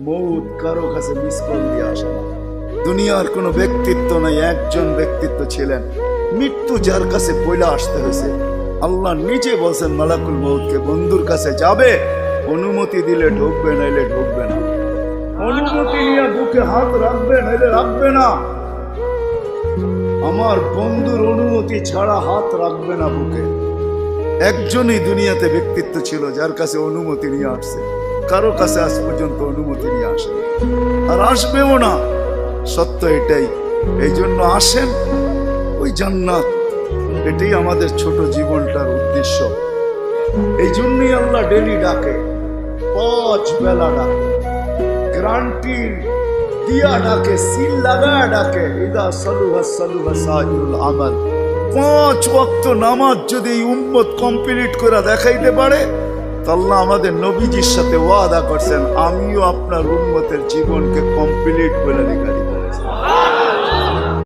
মৌত কারো কাছে মিস কল দিয়ে আসে না। দুনিয়ার কোনো ব্যক্তিত্ব নাই, একজন ব্যক্তিত্ব ছিলেন, মৃত্যু যার কাছে পয়লা আসতে হয়েছে। আল্লাহ নিজে বলছেন মালাকুল মৌতকে, বন্ধুর কাছে যাবে, অনুমতি দিলে ঢুকবে, নাইলে ঢুকবে না। অনুমতি নিয়ে বুকে হাত রাখবে, নাইলে রাখবে না। আমার বন্ধুর অনুমতি ছাড়া হাত রাখবে না বুকে। একজনই দুনিয়াতে ব্যক্তিত্ব ছিল যার কাছে অনুমতি নিয়ে আসছে, কারো কাছে আজ পর্যন্ত অনুমতি নিয়ে আসে আর আসবেও না। সত্য এটাই। এই জন্য আসেন, ওই জান্নাত, এটাই আমাদের ছোট জীবনটার উদ্দেশ্য। এই জন্যই আল্লাহ ডেলি ডাকে, 5 বেলা ডাকে, গ্যারান্টি দিয়া ডাকে, সিল লাগা ডাকে। ইদা সালুহা সালুহা সাইরুল আমাল। 5 ওয়াক্ত নামাজ যদি এই উম্মত কমপ্লিট করে দেখাইতে পারে, আল্লাহ আমাদের নবীজির সাথে ওয়াদা করছেন, আমিও আপনার উম্মতের জীবনকে কমপ্লিট করে দেখাই।